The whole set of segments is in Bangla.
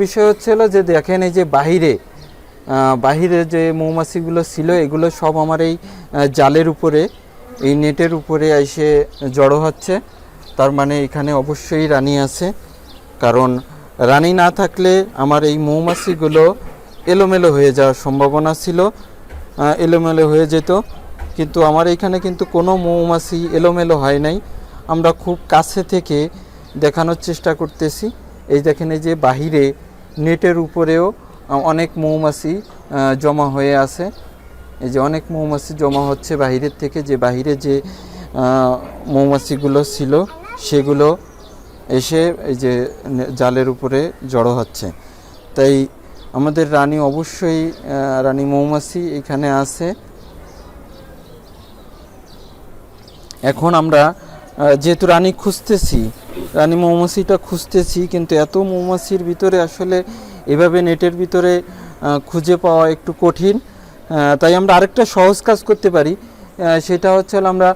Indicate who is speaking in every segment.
Speaker 1: বিষয় হচ্ছে যে দেখেন এই যে বাহিরে যে মৌমাছিগুলো ছিল এগুলো সব আমার এই জালের উপরে, এই নেটের উপরে এসে জড়ো হচ্ছে। তার মানে এখানে অবশ্যই রানী আছে, কারণ রানী না থাকলে আমার এই মৌমাছিগুলো এলোমেলো হয়ে যাওয়ার সম্ভাবনা ছিল, এলোমেলো হয়ে যেত। কিন্তু আমার এইখানে কিন্তু কোনো মৌমাছি এলোমেলো হয় নাই। আমরা খুব কাছে থেকে দেখানোর চেষ্টা করতেছি। এই দেখেন এই যে বাহিরে নেটের উপরেও অনেক মৌমাছি জমা হয়ে আছে। এই যে অনেক মৌমাছি জমা হচ্ছে বাহিরের থেকে, যে বাহিরে যে মৌমাছিগুলো ছিল সেগুলো এসে এই যে জালের উপরে জড়ো হচ্ছে। তাই আমাদের রানী অবশ্যই রানী মৌমাছি এখানে আছে। এখন আমরা যেহেতু রানী খুঁজতেছি, রানী মৌমাছিটা খুঁজতেছি, কিন্তু এত মৌমাছির ভিতরে আসলে এভাবে নেটের ভিতরে খুঁজে পাওয়া একটু কঠিন। তাই আমরা আরেকটা সহজ কাজ করতে পারি, সেটা হচ্ছে আমরা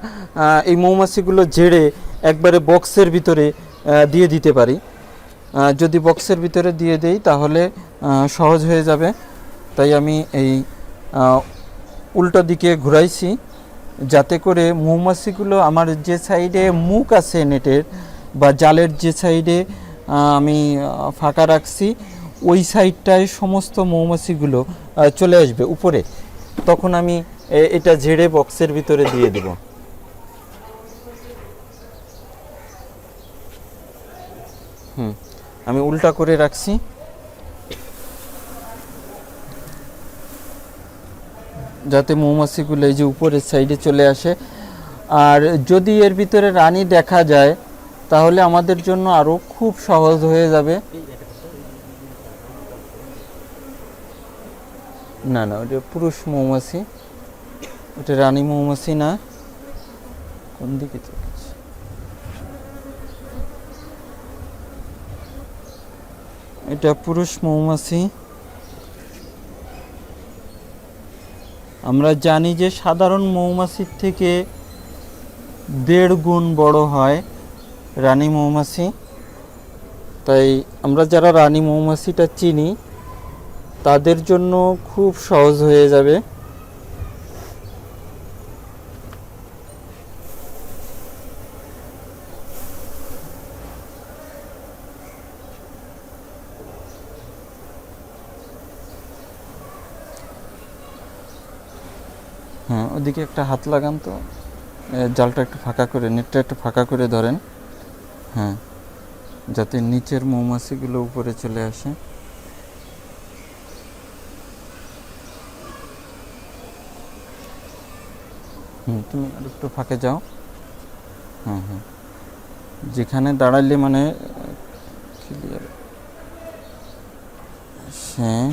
Speaker 1: এই মৌমাছিগুলো ঝেড়ে একবারে বক্সের ভিতরে দিয়ে দিতে পারি। যদি বক্সের ভিতরে দিয়ে দেই তাহলে সহজ হয়ে যাবে। তাই আমি এই উল্টো দিকে ঘুরাইছি, যাতে করে মৌমাছিগুলো আমার যে সাইডে মুখ আছে নেটের বা জালের যে সাইডে আমি ফাঁকা রাখছি ওই সাইডটায় সমস্ত মৌমাছিগুলো চলে আসবে উপরে। তখন আমি এটা ঝেড়ে বক্সের ভিতরে দিয়ে দেব। আমি উল্টা করে রাখছি, যাতে মৌমাছিগুলো এই যে উপরের সাইডে চলে আসে। আর যদি এর ভিতরে রানী দেখা যায় তাহলে আমাদের জন্য আরও খুব সহজ হয়ে যাবে। না না, ওটা পুরুষ মৌমাছি, ওটা রানী মৌমাছি না। কোন দিকে চলেছে? এটা পুরুষ মৌমাছি। আমরা জানি যে সাধারণ মৌমাছির থেকে 1.5 গুণ বড় হয় রানী মৌমাছি। তাই আমরা যারা রানী মৌমাছিটা চিনি তাদের জন্য খুব সহজ হয়ে যাবে। হ্যাঁ, ওদিকে একটা হাত লাগান তো, জালটা একটু ফাঁকা করে, নেটটা একটু ফাঁকা করে ধরেন। হ্যাঁ, যাতে নিচের মৌমাছিগুলো উপরে চলে আসে। তুমি আর একটু ফাঁকে যাও। হ্যাঁ হ্যাঁ, যেখানে দাঁড়াইলে মানে ক্লিয়ার। হ্যাঁ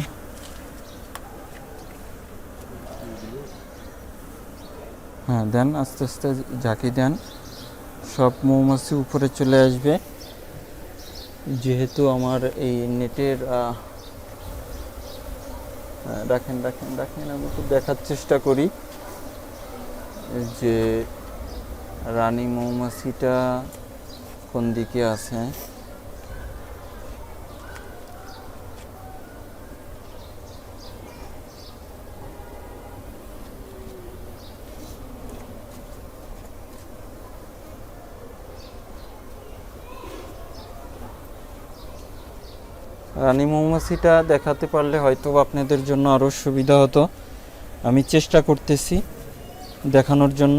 Speaker 1: হ্যাঁ, দেন আস্তে আস্তে ঝাঁকি দেন, সব মৌমাছি উপরে চলে আসবে। যেহেতু আমার এই নেটের রাখেন রাখেন রাখেন, আমি একটু দেখার চেষ্টা করি যে রানী মৌমাছিটা কোন দিকে আছে। রানী মৌমাছিটা দেখাতে পারলে হয়তো আপনাদের জন্য আরও সুবিধা হতো। আমি চেষ্টা করতেছি দেখানোর জন্য।